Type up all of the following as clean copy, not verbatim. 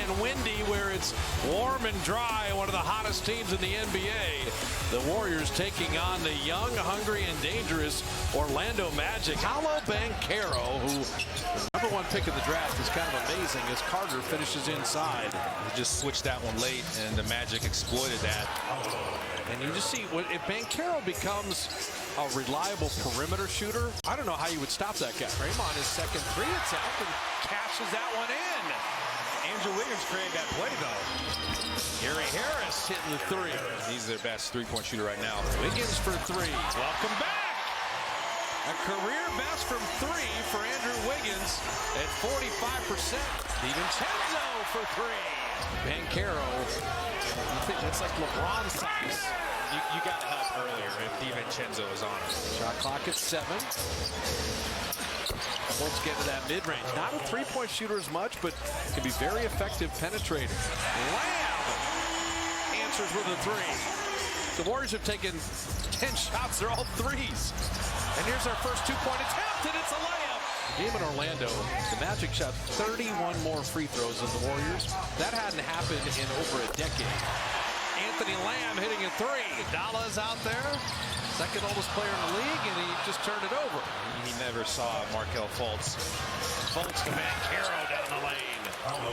and windy where it's warm and dry. One of the hottest teams in the NBA. The Warriors taking on the young, hungry, and dangerous Orlando Magic. Paolo Banchero, who the #1 pick of the draft, is kind of amazing as Carter finishes inside. He just switched that one late, and the Magic exploited that. And you just see, if Banchero becomes a reliable perimeter shooter, I don't know how you would stop that guy. Draymond is second three, it's out, and cashes that one in. Andrew Wiggins created that play, though. Gary Harris hitting the three. He's their best three-point shooter right now. Wiggins for three. Welcome back. A career best from three for Andrew Wiggins at 45%. DiVincenzo for three. Banchero, I think that's like LeBron size. You got to help earlier if DiVincenzo is on it. Shot clock at 7. Let's get to that mid-range. Not a three-point shooter as much, but can be very effective penetrator. Lamb answers with a three. The Warriors have taken 10 shots. They're all threes. And here's our first two-point attempt, and it's a layup. Game in Orlando, the Magic shot 31 more free throws than the Warriors. That hadn't happened in over a decade. Anthony Lamb hitting a three. Iguodala's out there, second oldest player in the league, and he just turned it over. He never saw Markelle Fultz. Fultz to Banchero down the lane.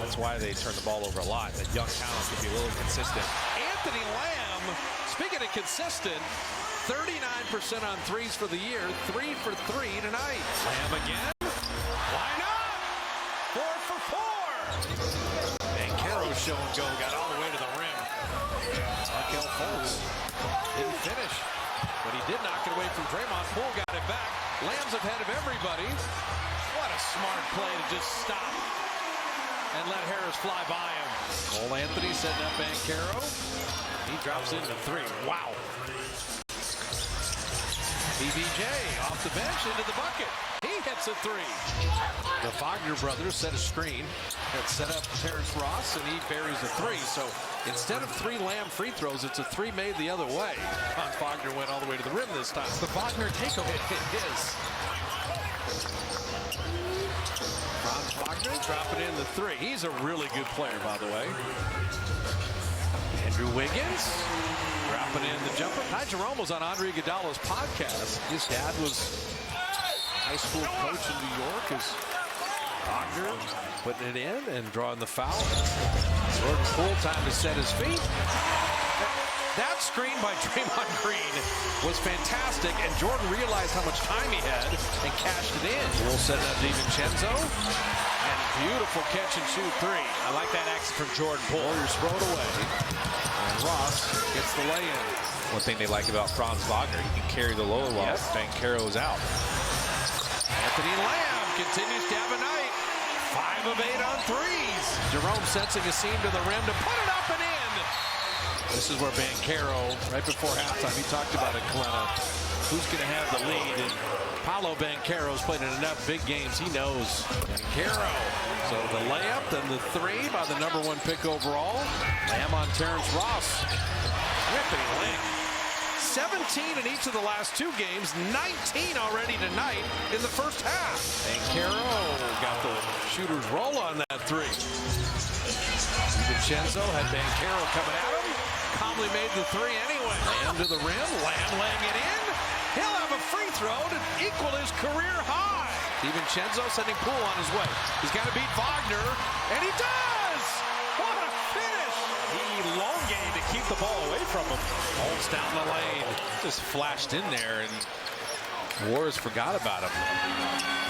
That's why they turn the ball over a lot. That young talent can be a little consistent. Anthony Lamb, speaking of consistent, 39% on threes for the year, 3 for 3 tonight. Lamb again. Why not? 4 for 4. Banchero show and go, got all the way to the rim. Markelle Fultz didn't finish, but he did knock it away from Draymond. Poole got it back. Lamb's ahead of everybody. What a smart play to just stop and let Harris fly by him. Cole Anthony setting up Banchero. He drops into three. Wow. BBJ off the bench into the bucket. He hits a three. The Wagner brothers set a screen that set up Terrence Ross, and he buries a three. So instead of 3 Lamb free throws, it's a 3 made the other way. Franz Wagner went all the way to the rim this time. The Wagner takeover. It is. Franz Wagner dropping in the three. He's a really good player, by the way. Andrew Wiggins dropping in the jumper. Ty Jerome was on Andre Iguodala's podcast. His dad was a high school coach in New York. As Wagner putting it in and drawing the foul. Jordan Poole time to set his feet. That screen by Draymond Green was fantastic, and Jordan realized how much time he had and cashed it in. We'll set up DiVincenzo, and beautiful catch and shoot three. I like that action from Jordan Poole. Warriors throw it away, and Ross gets the lay-in. One thing they like about Franz Wagner, he can carry the load while Banchero's out. Anthony Lamb continues to have a night. 5 of 8 on threes. Jerome sensing a seam to the rim to put it up and in. This is where Banchero, right before halftime, he talked about it, Kalena. Who's going to have the lead? And Paolo Banchero's played in enough big games. He knows. Banchero. So the layup, then the three by the #1 pick overall. Lamb on Terrence Ross. Anthony Lamb. 17 in each of the last 2 games. 19 already tonight in the first half. Banchero got the shooter's roll on that three. DiVincenzo had Banchero coming at him. Calmly made the three anyway. Lamb to the rim. Lamb laying it in. He'll have a free throw to equal his career high. DiVincenzo sending Poole on his way. He's got to beat Wagner, and he does! What a finish! He elongated to keep the ball away from him. Holds down the lane. Just flashed in there, and Warriors forgot about him.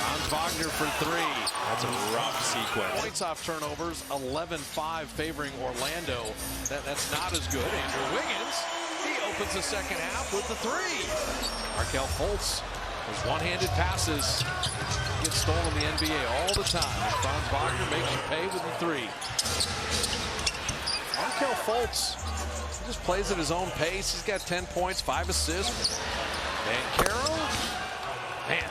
Franz Wagner for three. That's a rough sequence. Points off turnovers, 11-5 favoring Orlando. That's not as good. Andrew Wiggins, he opens the second half with the three. Markelle Fultz, those one-handed passes get stolen in the NBA all the time. Franz Wagner makes you pay with the three. Markelle Fultz just plays at his own pace. He's got 10 points, 5 assists. Banchero, man,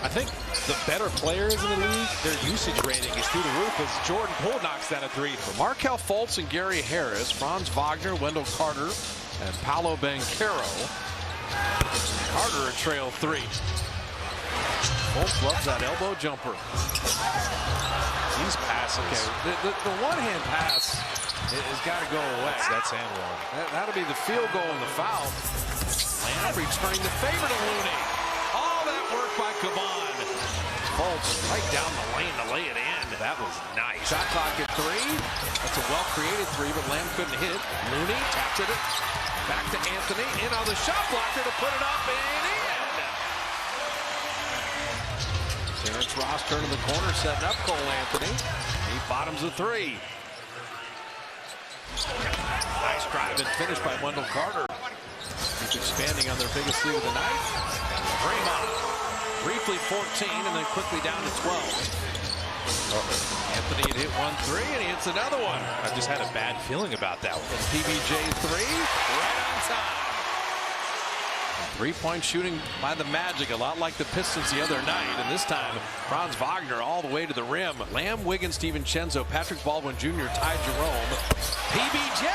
I think the better players in the league, their usage rating is through the roof as Jordan Poole knocks down a three. For Markelle Fultz and Gary Harris, Franz Wagner, Wendell Carter, and Paolo Banchero. Carter a trail three. Fultz loves that elbow jumper. These passes. Okay, the one-hand pass has got to go away. That's and one. That'll be the field goal and the foul. Lamb returning the favor to Looney. All that work by Caban. Bolts right down the lane to lay it in. That was nice. Shot clock at 3. That's a well-created 3, but Lamb couldn't hit. Looney taps it back to Anthony. In on the shot blocker to put it up and in. Terrence Ross turning the corner, setting up Cole Anthony. He bottoms the 3. Nice drive and finish by Wendell Carter. Keep expanding on their biggest lead of the night. Draymond. Briefly 14 and then quickly down to 12. Anthony had hit 1-3 and he hits another one. I just had a bad feeling about that one. PBJ 3, right on time. Three-point shooting by the Magic, a lot like the Pistons the other night. And this time, Franz Wagner all the way to the rim. Lamb, Wiggins, DiVincenzo, Patrick Baldwin Jr., Ty Jerome. PBJ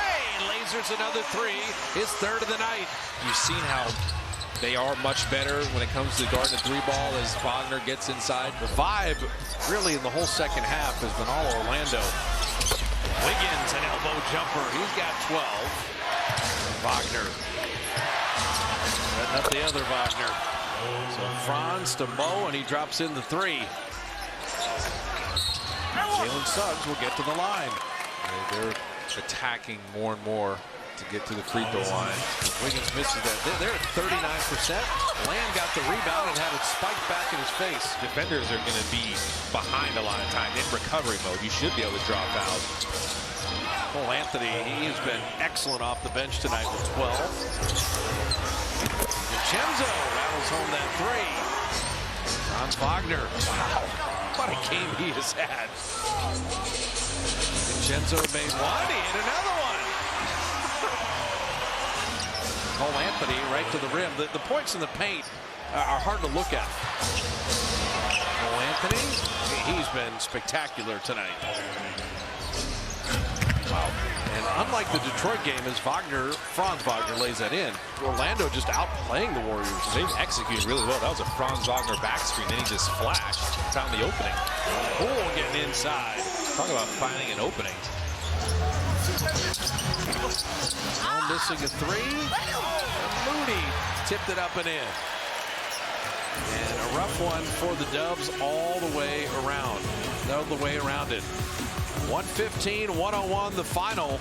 lasers another 3, his 3rd of the night. You've seen how they are much better when it comes to guarding the 3-ball as Wagner gets inside. The vibe, really, in the whole second half has been all Orlando. Wiggins, an elbow jumper. He's got 12. Wagner. Setting up the other Wagner. So Franz to Mo, and he drops in the 3. Jalen Suggs will get to the line. They're attacking more and more to get to the free throw line. Wiggins misses that. They're at 39%. Lamb got the rebound and had it spiked back in his face. Defenders are going to be behind a lot of time in recovery mode. You should be able to draw fouls. Cole Anthony, he has been excellent off the bench tonight with 12. DiVincenzo rattles home that 3. Franz Wagner. Wow, what a game he has had. DiVincenzo made 1, he hit another one. Cole Anthony right to the rim. The points in the paint are hard to look at. Cole Anthony, he's been spectacular tonight. Wow. And unlike the Detroit game, as Franz Wagner lays that in, Orlando just outplaying the Warriors. They've executed really well. That was a Franz Wagner back screen. Then he just flashed, found the opening. Poole getting inside. Talk about finding an opening. Now missing a 3. Mooney tipped it up and in. And a rough one for the Dubs all the way around. All the way around it. 115-101 the final.